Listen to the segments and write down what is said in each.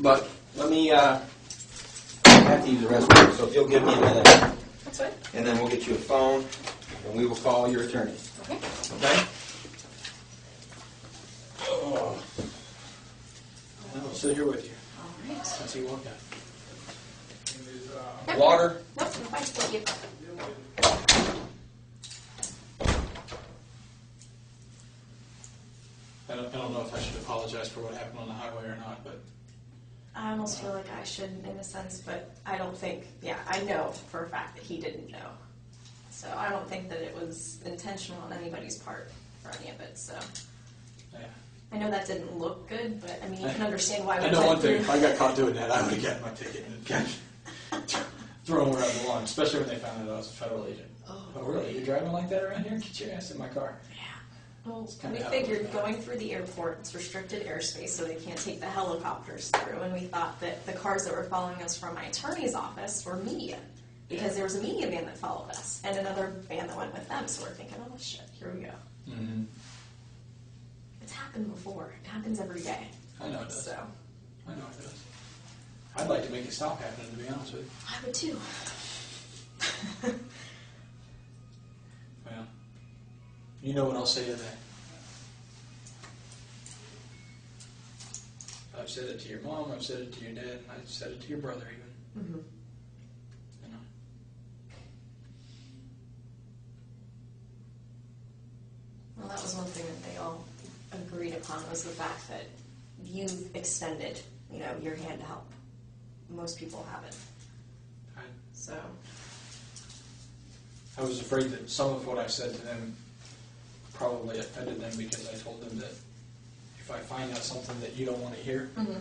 But let me, I have to use the restroom, so if you'll give me a minute. That's right. And then we'll get you a phone, and we will call your attorney. Okay. Okay? Oh. I'll sit here with you. All right. Since you walked out. Water? Nope, I'm fine. Thank you. I don't know if I should apologize for what happened on the highway or not, but I almost feel like I should in a sense, but I don't think, I know for a fact that he didn't know. So I don't think that it was intentional on anybody's part for any of it, so. yeah. I know that didn't look good, but I mean, you can understand why we I know one thing, through. if I got caught doing that, I would have gotten my ticket and thrown where I belong, especially when they found out I was a federal agent. Oh, really? You're driving like that around here? Get your ass in my car. Yeah. Well, kinda we how it figured was. going through the airport, it's restricted airspace, so they can't take the helicopters through, and we thought that the cars that were following us from my attorney's office were media, because there was a media van that followed us, and another van that went with them, so we're thinking, oh shit, here we go. Mm-hmm. It's happened before. It happens every day. I know it does. So, I know it does. I'd like to make it stop happening, to be honest with you. I would too. Well, you know what I'll say to that. I've said it to your mom, I've said it to your dad, and I've said it to your brother even. Mm-hmm. You know. Well, that was one thing that they all agreed upon, was the fact that you've extended, your hand to help. Most people haven't. So. I was afraid that some of what I said to them probably offended them, because I told them that if I find out something that you don't want to hear, Mm-hmm.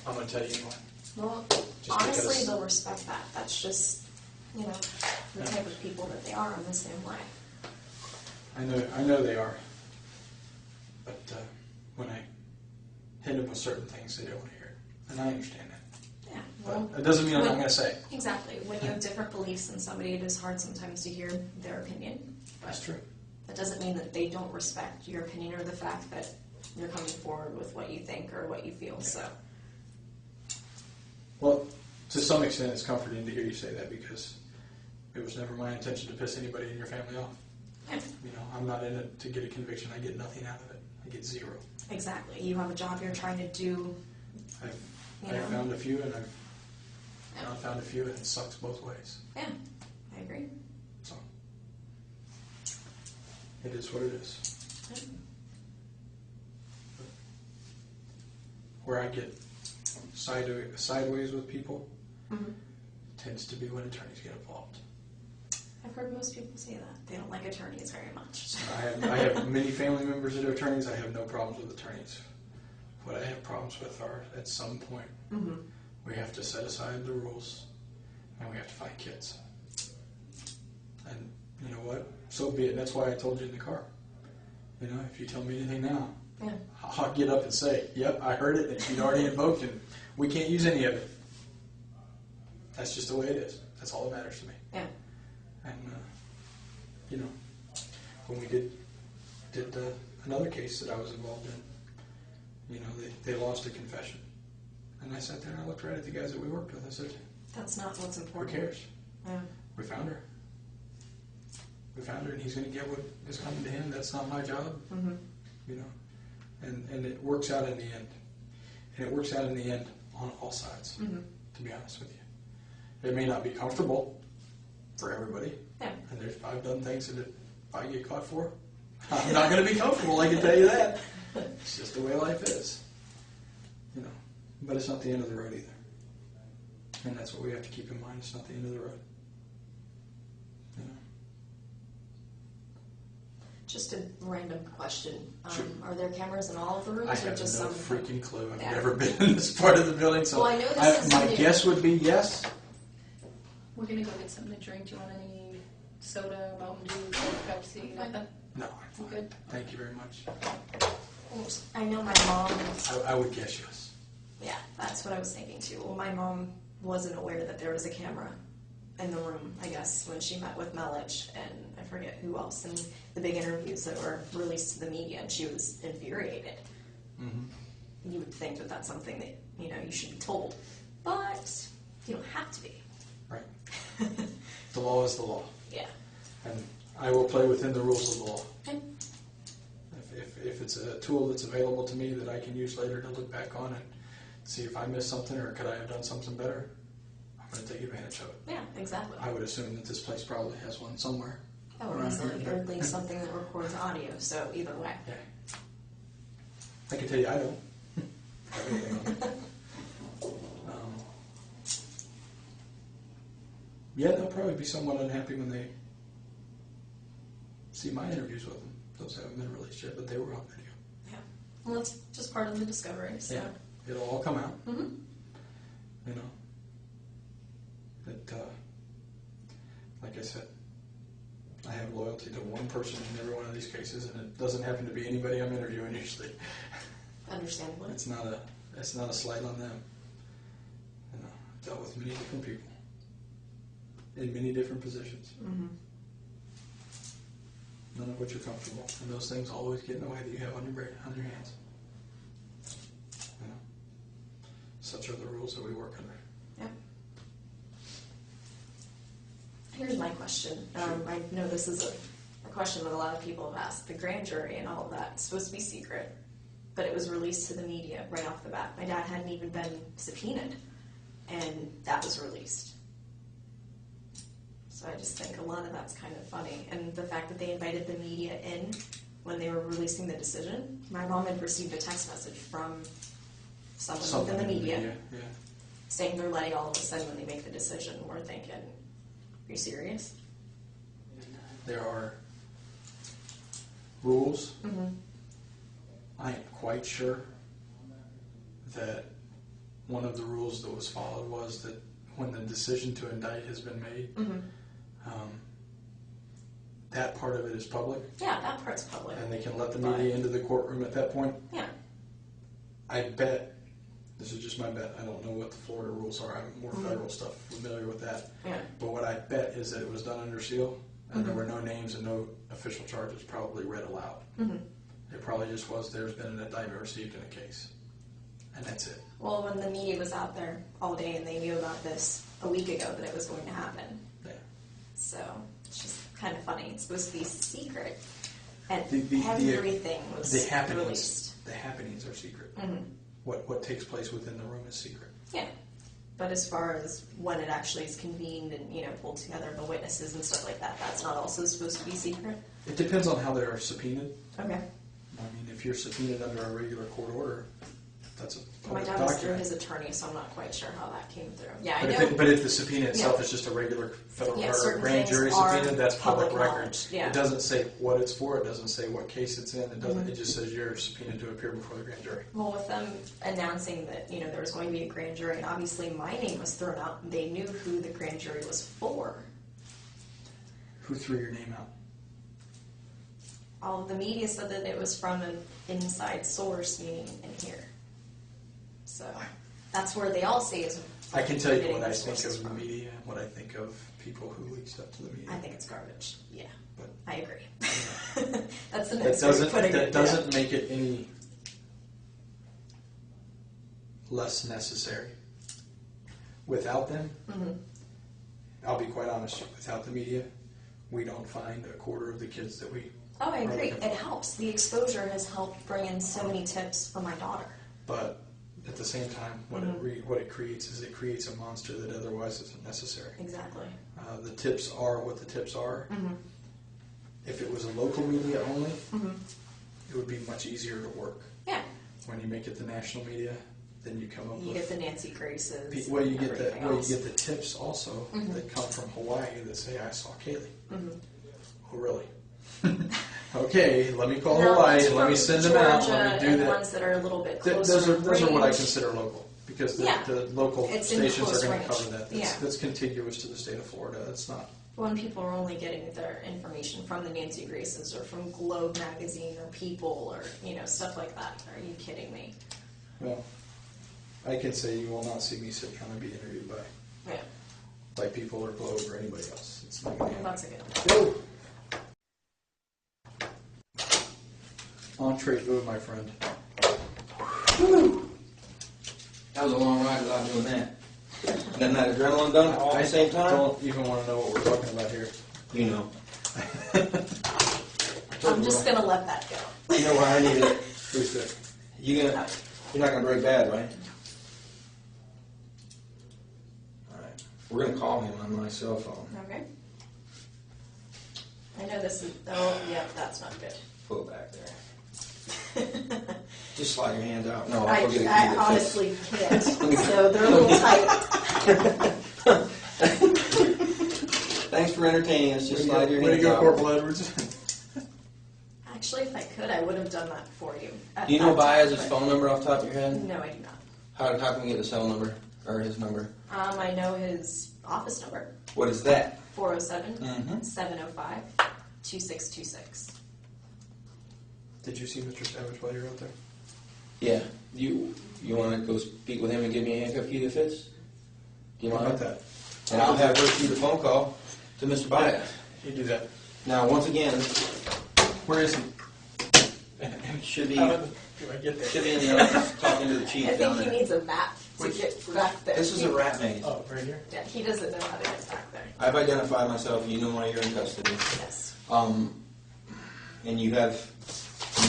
I'm going to tell you anyway. Well, Just honestly, because- they'll respect that. That's just, the type of people that they are in the same way. I know they are. But when I hit them with certain things, they don't want to hear it. And I understand that. Yeah. Well, But it doesn't mean I'm not going to say it. Exactly. When you have different beliefs than somebody, it is hard sometimes to hear their opinion. That's true. That doesn't mean that they don't respect your opinion or the fact that you're coming forward with what you think or what you feel. So. Well, to some extent, it's comforting to hear you say that, because it was never my intention to piss anybody in your family off. Yeah. I'm not in it to get a conviction. I get nothing out of it. I get zero. Exactly. You have a job you're trying to do. I've found a few, and I've not found a few, and it sucks both ways. Yeah, I agree. So it is what it is. Yeah. Where I get sideways with people Mm-hmm. tends to be when attorneys get involved. I've heard most people say that. They don't like attorneys very much. I have many family members that are attorneys. I have no problems with attorneys. What I have problems with are, at some point, Mm-hmm. we have to set aside the rules, and we have to find kids. And you know what? So be it. That's why I told you in the car. If you tell me anything now, Yeah. I'll get up and say, yep, I heard it, and she'd already invoked it. We can't use any of it. That's just the way it is. That's all that matters to me. Yeah. And, when we did another case that I was involved in, they lost a confession. And I sat there and I looked right at the guys that we worked with. I said, That's not what's who important. cares? Yeah. We found her. We found her, and he's going to get what is coming to him. That's not my job. Mm-hmm. And it works out in the end. And it works out in the end on all sides, Mm-hmm. to be honest with you. It may not be comfortable for everybody. Yeah. And I've done things that if I get caught for, I'm not going to be comfortable, I can tell you that. It's just the way life is. But it's not the end of the road either. And that's what we have to keep in mind. It's not the end of the road. Just a random question. Sure. Are there cameras in all of the rooms, I or have just no some? freaking clue. I've Yeah. never been in this part of the building, so Well, I know this is my new. guess would be yes. We're gonna go get something to drink. Do you want any soda, Mountain Dew, Coke, Pepsi, nothing? No, I'm You fine. good? Thank you very much. I know my mom. I would guess yes. Yeah, that's what I was thinking too. Well, my mom wasn't aware that there was a camera in the room, I guess, when she met with Melich and I forget who else in the big interviews that were released to the media, and she was infuriated. Mm-hmm. you would think that that's something that, you know, you should be told. But you don't have to be. Right. The law is the law. Yeah. And I will play within the rules of the law. Okay. If it's a tool that's available to me that I can use later to look back on and see if I missed something or could I have done something better, I'm going to take advantage of it. Yeah, exactly. I would assume that this place probably has one somewhere. Or at least something that records audio, so either way. Yeah. I can tell you I don't. Everything on it. Yeah, they'll probably be somewhat unhappy when they see my interviews with them. Those haven't been released yet, but they were on video. Yeah. Well, that's just part of the discovery, so. Yeah. It'll all come out. Mm-hmm. You know. Like I said, I have loyalty to one person in every one of these cases, and it doesn't happen to be anybody I'm interviewing usually. Understandably. It's not a slight on them. You know, I've dealt with many different people in many different positions. Mm-hmm. None of which are comfortable, and those things always get in the way that you have on your hands. You know, such are the rules that we work under. Yeah. Here's my question. I know this is a question that a lot of people have asked. The grand jury and all of that is supposed to be secret, but it was released to the media right off the bat. My dad hadn't even been subpoenaed, and that was released. So I just think a lot of that's kind of funny. And the fact that they invited the media in when they were releasing the decision. My mom had received a text message from someone within the media saying they're letting all of us in when they make the decision. We're thinking, are you serious? There are rules. Mm-hmm. I am quite sure that one of the rules that was followed was that when the decision to indict has been made, Mm-hmm. that part of it is public. Yeah, that part's public. And they can let the media into the courtroom at that point. Yeah. I bet, this is just my bet, I don't know what the Florida rules are, I'm more federal stuff, familiar with that. Yeah. But what I bet is that it was done under seal, and there Mhm. were no names and no official charges probably read aloud. Mm-hmm. It probably just was, there's been an indictment received in a case. And that's it. Well, when the media was out there all day and they knew about this a week ago that it was going to happen. Yeah. So it's just kind of funny. It's supposed to be secret, and The everything was released. The happenings are secret. Mm-hmm. What takes place within the room is secret. Yeah. But as far as when it actually is convened and, you know, pulled together the witnesses and stuff like that, that's not also supposed to be secret? It depends on how they are subpoenaed. Okay. I mean, if you're subpoenaed under a regular court order, that's a My public dad was through document. his attorney, so I'm not quite sure how that came through. Yeah, I But know. if the subpoena itself Yeah. is just a regular federal Yeah, or certain grand things jury are subpoena, that's public public record. knowledge, yeah. It doesn't say what it's for. It doesn't say what case it's in. It doesn't. Mhm. It just says you're subpoenaed to appear before the grand jury. Well, with them announcing that, you know, there was going to be a grand jury, and obviously my name was thrown out, and they knew who the grand jury was for. Who threw your name out? All of the media said that it was from an inside source, meaning in here. So that's where they all say is. I can tell you getting what I their think sources of the from. media and what I think of people who leak stuff to the media. I think it's garbage. Yeah, But I agree. That's the that next way of doesn't putting that it. doesn't make it any less necessary. Without them, Mm-hmm. I'll be quite honest. Without the media, we don't find a quarter of the kids that we. Oh, I are agree. looking for. It helps. The exposure has helped bring in so many tips for my daughter. But at the same time, what Mm-hmm. it creates is it creates a monster that otherwise isn't necessary. Exactly. The tips are what the tips are. Mm-hmm. If it was a local media only, Mm-hmm. it would be much easier to work. Yeah. When you make it the national media, then you come up You with. get the Nancy Graces. Well, you and get the everything well, you else. get the tips also Mhm. that come from Hawaii that say I saw Kaylee. Mm-hmm. Oh, really? Okay, let me call Now, Hawaii ones and let me from send them out. Georgia Let me do and that. ones that are a little bit Th- closer. those are what I range. consider local because the, Yeah. the local It's in stations close are going to range. cover that. Yeah. That's contiguous to the state of Florida. That's not. When people are only getting their information from the Nancy Graces or from Globe magazine or People or, you know, stuff like that. Are you kidding me? Well, I can say you will not see me sit down and be interviewed Yeah. by People or Globe or anybody else. It's not going to Well, happen. that's a good one. Go. Entree food, my friend. Woo. was a long ride without doing that. Then that adrenaline done all at the same I time. don't even want to know what we're talking about here. You know. I'm just gonna let that go. You know why I need it. Who's sick? You're not gonna break bad, right? All right. We're gonna call him on my cell phone. Okay. I know this is. Oh, yeah, that's not good. Pull it back there. Just slide your hands out. No, I'll get a key I that fits. honestly can't. So they're a little tight. Thanks for entertaining us. Just slide your Way to hands go, out. Corporal Edwards. Actually, if I could, I would have done that for you. Do you know Baez's phone number off the top of your head? No, I do not. How can we get the cell number or his number? I know his office number. What is that? 407-705-2626. Did you see Mr. Savage while you were out there? Yeah. You want to go speak with him and give me a handcuff key that fits? Do you How mind? about that? And I'll have her shoot a phone call to Mr. Baez. You do that. Now, once again, Where is he? should be How do I get there? should be in the office talking to the chief I down think he there. needs a map to get back there. This is a rat maze. Oh, right here? Yeah, he doesn't know how to get back there. I've identified myself. You know why you're in custody. Yes. And you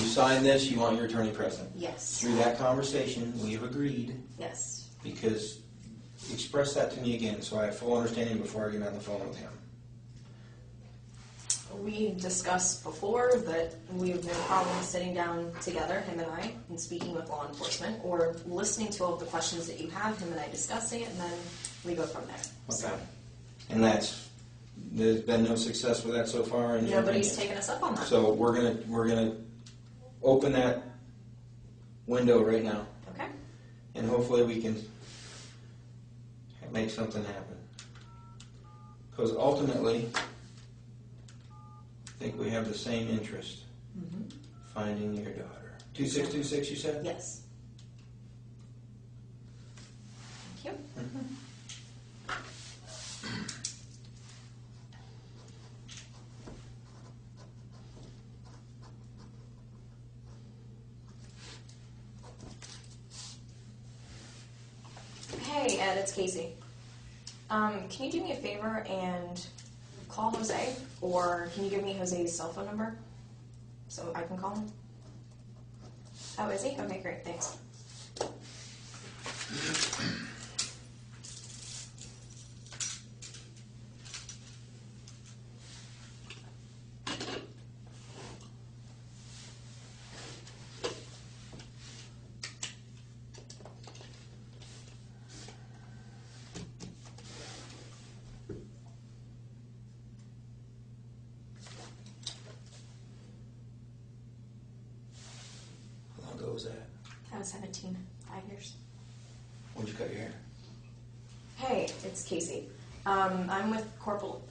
signed this. You want your attorney present. Yes. Through that conversation, we have agreed, Yes. because express that to me again so I have full understanding before I get on the phone with him. We discussed before that we have no problem sitting down together, him and I, and speaking with law enforcement, or listening to all of the questions that you have, him and I discussing it, and then we go from there. So Okay. And there's been no success with that so far. In your nobody's opinion? taken us up on that. So we're gonna open that window right now, Okay. and hopefully we can make something happen. Because ultimately, I think we have the same interest: finding your daughter. 2626, you said? Yes. Thank you. Hey, Ed, it's Casey. Can you do me a favor and call Jose, or can you give me Jose's cell phone number so I can call him? Oh, is he? Okay, great, thanks. How long ago was that? I was 17, 5 years. When'd you cut your hair? Hey, it's Casey. I'm with Corporal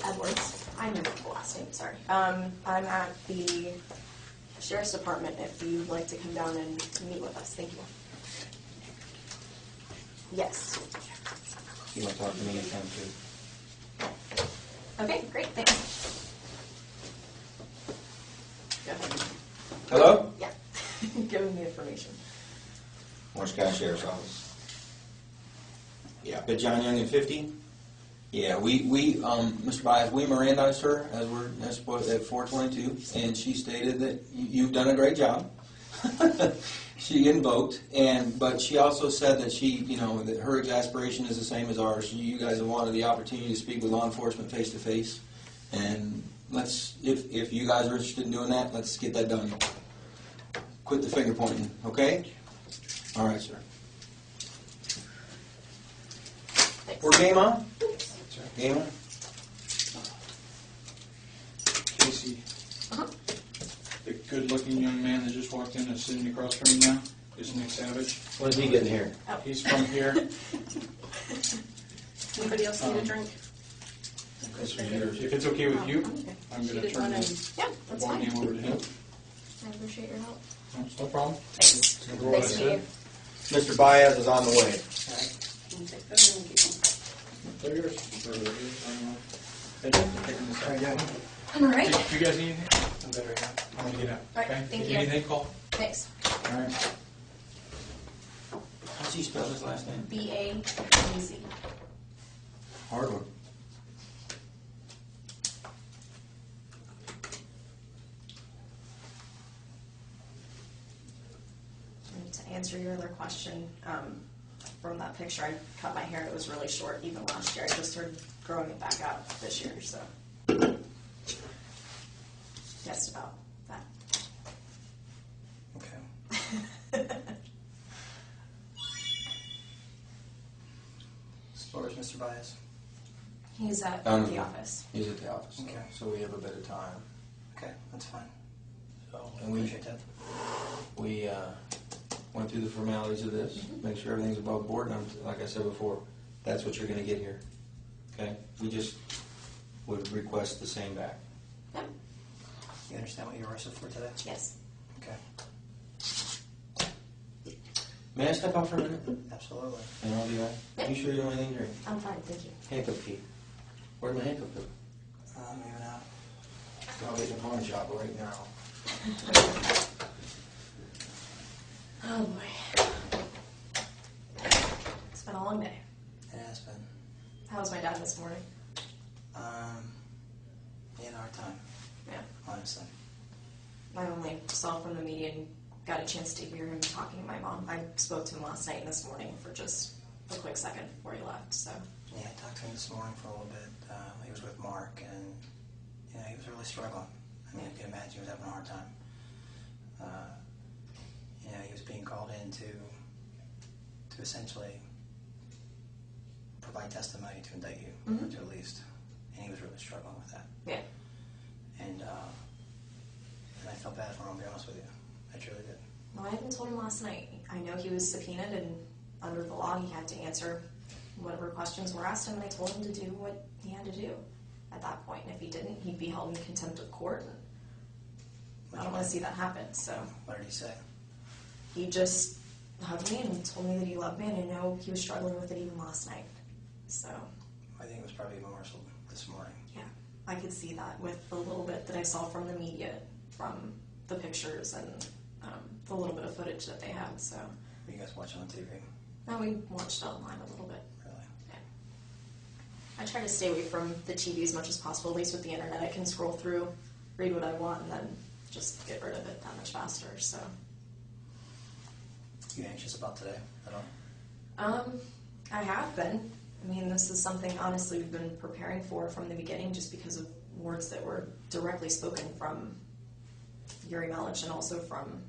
Edwards. I know the last name, sorry. I'm at the Sheriff's Department if you'd like to come down and meet with us. Thank you. Yes. You want to talk to me anytime too? Okay, great, thanks. Go ahead. Hello? Yeah. Give him the information. Orange County Sheriff's Office. Yeah, but John Young and 50? Yeah, Mr. Baez, we Mirandized her as supposed at 422, and she stated that you've done a great job. She invoked, but she also said that that her exasperation is the same as ours. You guys have wanted the opportunity to speak with law enforcement face to face, and if you guys are interested in doing that, let's get that done. Quit the finger pointing, okay? All right, sir. Thanks. We're game on? Game on? Casey, Uh-huh. the good-looking young man that just walked in is sitting across from you now is Nick Savage. When did he get in here? He's from here. Anybody else need a drink? This was yours. If it's okay with you, Okay. I'm She going to did turn one the and Yeah, that's ball fine. game over to him. I appreciate your help. No problem. Thanks. Remember what I Nice to meet said? you. Mr. Baez is on the way. and take those and keep them. They're yours. Thank you for taking this out. All right. Do you guys need anything? I'm better right now. I'm going to get out. All right, Okay? thank If you. Anything, call. Thanks. All right. does he spell his last name? B-A-E-Z. Hard one. And to answer your other question, from that picture, I cut my hair. It was really short even last year. I just started growing it back out this year, so guessed about that. Okay. As far as Mr. Bias? He's at Donovan. the office. He's at the office, Okay. so we have a bit of time. Okay, that's fine. So, I and we appreciate that. went through the formalities of this, make sure everything's above board, and like I said before, that's what you're going to get here. Okay? We just would request the same back. Yep. You understand what you were arrested for today? Yes. Okay, May I step out for a minute? absolutely. And I'll be back. Yeah. You sure you don't want anything to drink? I'm fine, thank you. Handcuff key. Where'd my handcuff go? Maybe not. Probably in the pawn shop right now. Oh boy. It's been a long day. It has been. How was my dad this morning? He had a hard time, Yeah. honestly. I only saw from the media and got a chance to hear him talking to my mom. I spoke to him last night and this morning for just a quick second before he left, so. Yeah, I talked to him this morning for a little bit. He was with Mark, and he was really struggling. I mean, you can imagine he was having a hard time. He was being called in to essentially provide testimony to indict you, Mhm. to at least, and he was really struggling with that. Yeah. And I felt bad for him, I'll be honest with you. I truly did. Well, I even told him last night. I know he was subpoenaed, and under the law, he had to answer whatever questions were asked him, and I told him to do what he had to do at that point. And if he didn't, he'd be held in contempt of court. And I don't want to see that happen. So What did he say? he just hugged me and told me that he loved me, and I know he was struggling with it even last night. So I think it was probably even worse this morning. yeah, I could see that with the little bit that I saw from the media, from the pictures and the little bit of footage that they had. So Were you guys watching on TV? now we watched online a little bit. Really? I try to stay away from the TV as much as possible. At least with the internet, I can scroll through, read what I want, and then just get rid of it that much faster. So You anxious about today at all? I have been. I mean, this is something honestly we've been preparing for from the beginning, just because of words that were directly spoken from Yuri Melich and also from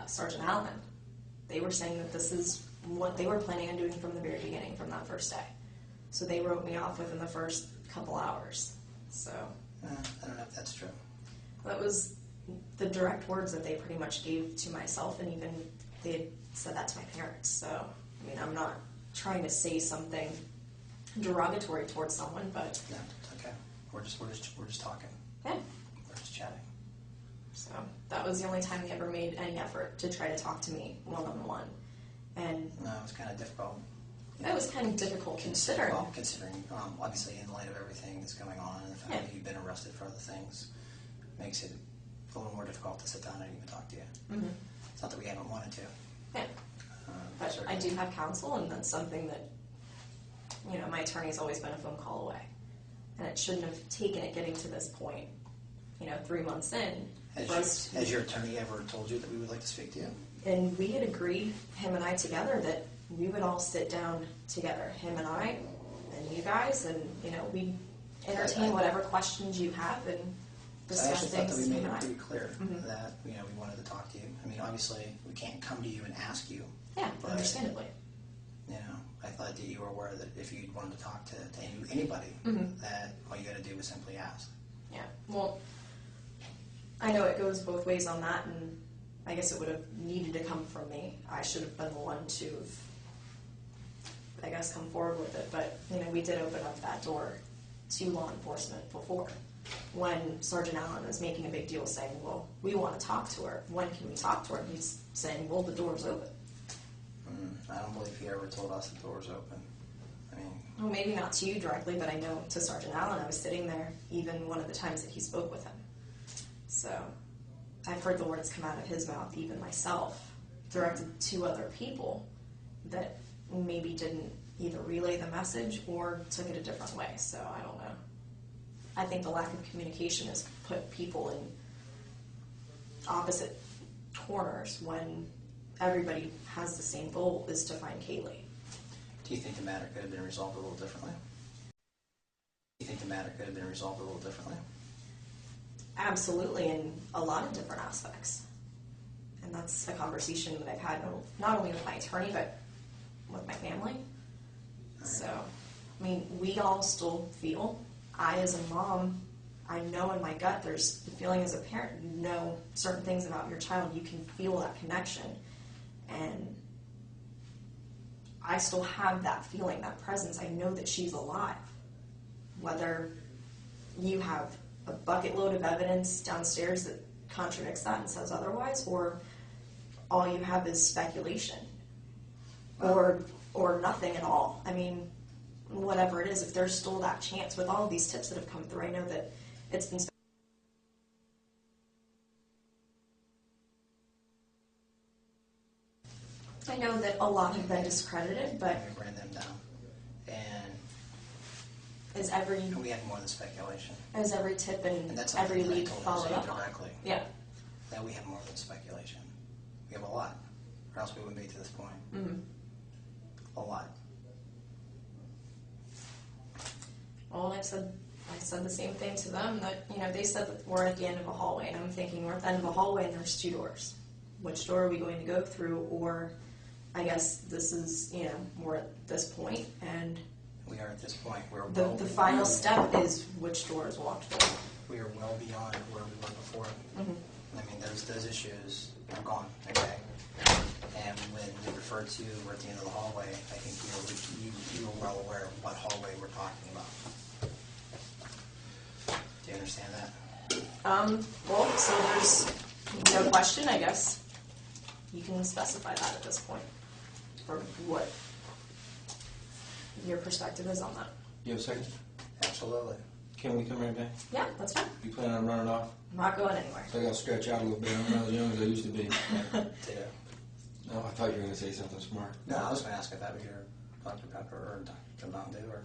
Sergeant Allen. They were saying that this is what they were planning on doing from the very beginning, from that first day. So they wrote me off within the first couple hours. So I don't know if that's true. that was the direct words that they pretty much gave to myself, and even they had said that to my parents. So, I mean, I'm not trying to say something derogatory towards someone, but No, it's okay. We're just talking. yeah. We're just chatting. So that was the only time they ever made any effort to try to talk to me one-on-one. And No, it was kind of difficult. that was kind of difficult considering. Well, considering, obviously, in light of everything that's going on and the fact Yeah. that you've been arrested for other things, makes it a little more difficult to sit down and even talk to you. Mhm. It's not that we haven't wanted to. Yeah. But I certainly. do have counsel, and that's something that, my attorney's always been a phone call away. And it shouldn't have taken it getting to this point, 3 months in. for us to- Has your attorney ever told you that we would like to speak to you? And we had agreed, him and I together, that we would all sit down together, him and I, and you guys, and, we'd entertain whatever questions you have and I discuss actually thought that things. we made him it and I. pretty clear Mhm. that, we wanted to talk to you. I mean, obviously, we can't come to you and ask you. Yeah, But- understandably. I thought that you were aware that if you wanted to talk to anybody, Mhm. that all you got to do was simply ask. Yeah, well, I know it goes both ways on that, and I guess it would have needed to come from me. I should have been the one to, I guess, come forward with it. But, we did open up that door to law enforcement before, when Sergeant Allen was making a big deal saying, well, we want to talk to her. When can we talk to her? And he's saying, well, the door's open. I don't believe he ever told us the door was open. I mean, Well, maybe not to you directly, but I know to Sergeant Allen, I was sitting there even one of the times that he spoke with him. So I've heard the words come out of his mouth, even myself, directed to other people, that maybe didn't either relay the message or took it a different way. So I don't know. I think the lack of communication has put people in opposite corners when everybody has the same goal, is to find Kaylee. Do you think the matter could have been resolved a little differently? Do you think the matter could have been resolved a little differently? Absolutely, in a lot of different aspects. And that's a conversation that I've had not only with my attorney, but with my family. So, I mean, we all still feel, I as a mom, I know in my gut, there's the feeling as a parent, you know certain things about your child, you can feel that connection. And I still have that feeling, that presence. I know that she's alive. Whether you have a bucket load of evidence downstairs that contradicts that and says otherwise, or all you have is speculation, or nothing at all. I mean, whatever it is, if there's still that chance with all of these tips that have come through, I know that it's been. I know that a lot have been discredited, but We ran them down, and we had more than speculation. is every tip and that's every something that I lead told followed Jose up on? directly. Yeah. That we have more than speculation. We have a lot, or else we wouldn't be to this point. Mm-hmm. A lot. Well, and I said the same thing to them, that, you know, they said that we're at the end of a hallway, and I'm thinking we're at the end of a hallway and there's 2 doors. Which door are we going to go through? Or I guess this is, you know, we're at this point, and We are at this point. We're the well final step is which door is walked through. We are well beyond where we were before. Mm-hmm. I mean, those issues are gone, okay? And when you refer to we're at the end of the hallway, I think you are well aware of what hallway we're talking about. Do you understand that? Well, so there's no question, I guess. You can specify that at this point, for what your perspective is on that. You have a second? Absolutely. Can we come right back? Yeah, that's fine. You plan on running off? I'm not going anywhere. So I gotta stretch out a little bit. I'm not as young as I used to be. Yeah. No, I thought you were gonna say something smart. No, I was going to ask if that was your Dr. Pepper or Dr. Mountain Dew, or...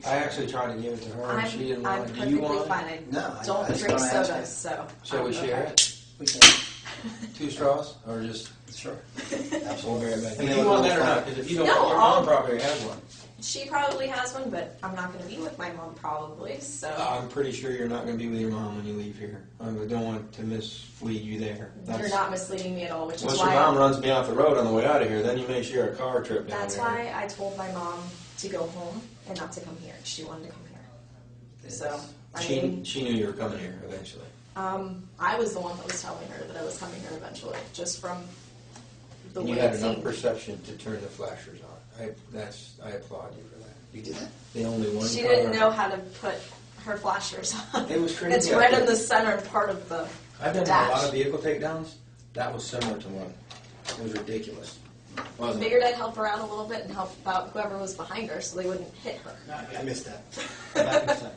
I actually tried to give it to her, and she didn't I'm want it. Do you perfectly want fine. it? No, I don't just drink wanna ask sodas, you. so. Shall we I'm share okay. it? We can. 2 straws, or just? Sure. We'll Absolutely. bear it back. And Do then you want we'll that or find- not? Because if you don't, No, your I'll- mom probably has one. She probably has one, but I'm not going to be with my mom probably, so. I'm pretty sure you're not gonna be with your mom when you leave here. I don't want to mislead you there. You're not misleading me at all, which is Unless why. your mom runs me off the road on the way out of here, then you may share a car trip down That's there. why I told my mom to go home and not to come here. She wanted to come here. So, I mean, She knew you were coming here eventually. I was the one that was telling her that I was coming here eventually, just from the And way you had it enough seemed. perception to turn the flashers on. I applaud you for that. You did that? The only one. She color. didn't know how to put her flashers on. It was crazy. It's right in the center part of the I've done a dash. lot of vehicle takedowns. That was similar to one. It was ridiculous. Wasn't it? Figured I'd help her out a little bit and help out whoever was behind her so they wouldn't hit her. I missed that. Back in a second.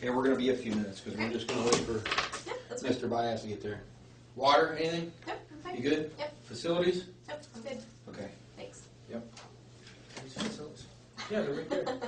Yeah, we're gonna be a few minutes, because we're just gonna wait for Yeah, that's fine. Mr. Bias to get there. Water, anything? Yep, I'm fine. You good? Yep, Facilities? yep, I'm good. Okay. Thanks. Yep. Yeah, they're right there.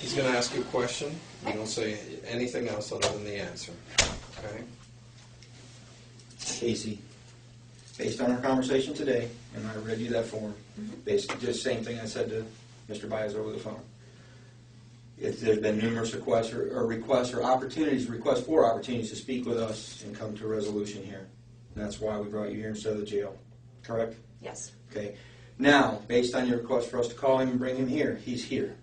He's going to ask you a question. You don't say anything else other than the answer. Okay? Casey, based on our conversation today, and I read you that form, basically just the same thing I said to Mr. Baez over the phone. If there's been numerous requests or opportunities, requests for opportunities to speak with us and come to a resolution here. And that's why we brought you here instead of the jail. Correct? Yes. Okay. Now, based on your request for us to call him and bring him here, he's here.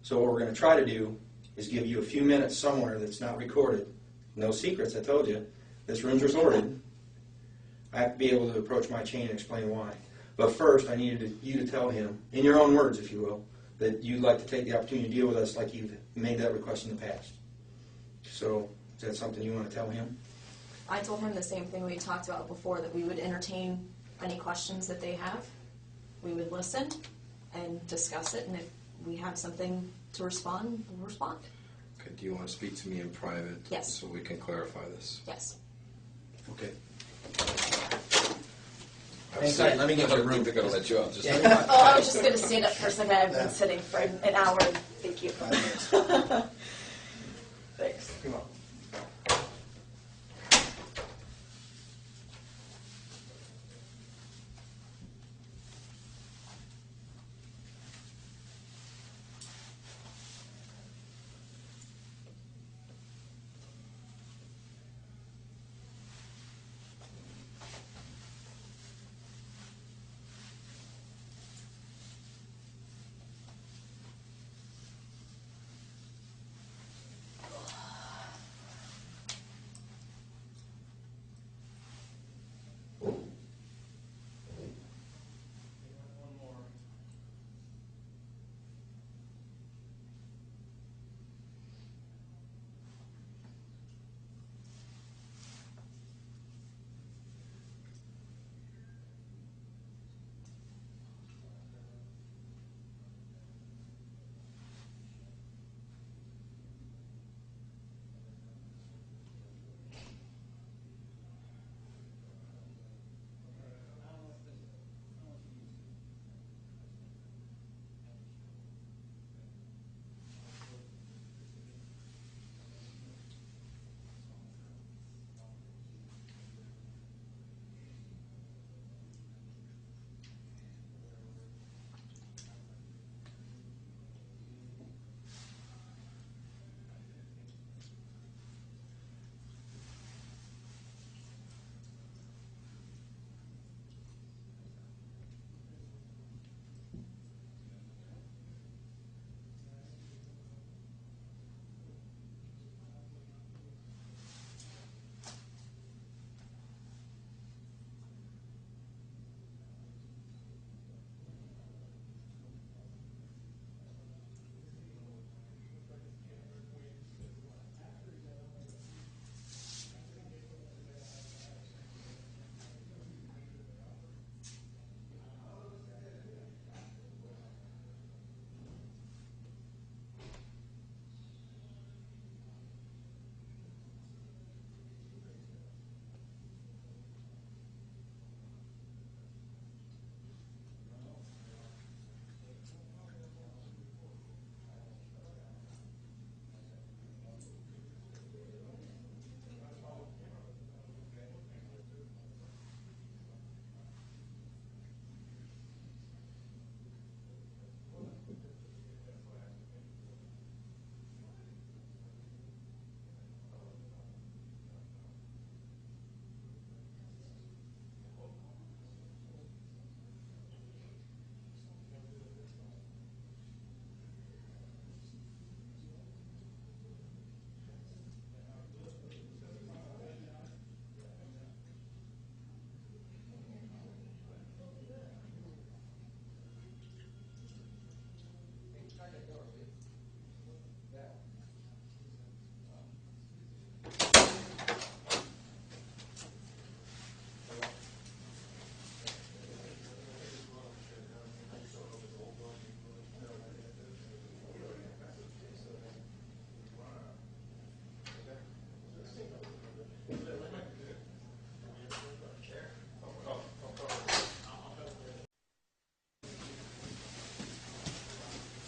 So what we're going to try to do is give you a few minutes somewhere that's not recorded. No secrets, I told you. This room's recorded. I have to be able to approach my chain and explain why. But first, I needed you to tell him, in your own words, if you will, that you'd like to take the opportunity to deal with us like you've made that request in the past. So, is that something you want to tell him? I told him the same thing we talked about before, that we would entertain any questions that they have. We would listen and discuss it, and if we have something to respond, we'll respond. Okay. Do you want to speak to me in private? Yes. So we can clarify this. Yes. Okay. Hang tight, let me get you a room. They're going to let you out. Just Oh, I was just going to stand up for a second. I've been sitting for an hour. Thank you. 5 minutes. Thanks. Come on.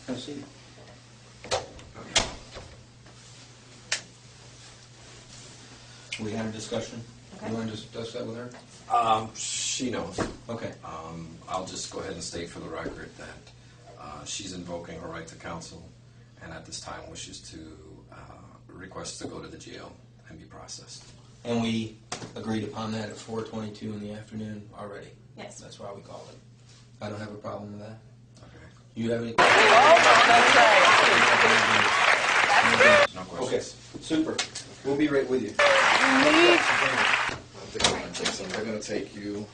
Have a seat. We had a discussion. Okay. You want to discuss that with her? She knows. Okay. I'll just go ahead and state for the record that she's invoking her right to counsel, and at this time wishes to request to go to the jail and be processed. And we agreed upon that at 4:22 in the afternoon already. Yes. That's why we called it. I don't have a problem with that. Okay. You have any? No Okay, questions. super. We'll be right with you. They're going to take you.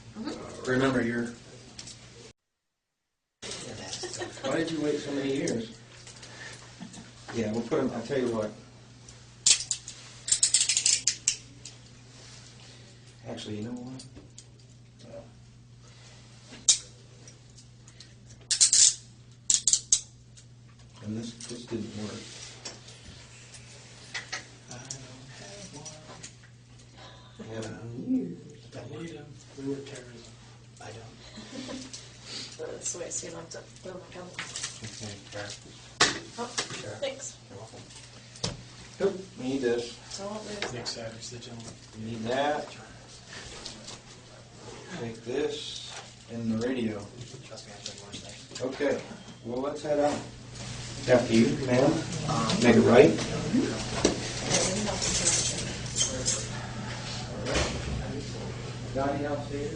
Remember, you're. Why did you wait so many years? Yeah, we'll put them. I'll tell you what. Actually, you know what? And this didn't work. Don't need them. We were terrorism. I don't. This way, so you don't have to move my chemicals. Okay. Oh, thanks. You're welcome. Nope, we need this. Don't lose Nick that. Savage, the gentleman. We need that. Take this and the radio. Trust me, I did worse things. Okay, well, let's head out. After you, ma'am. Make it right. Got any else here?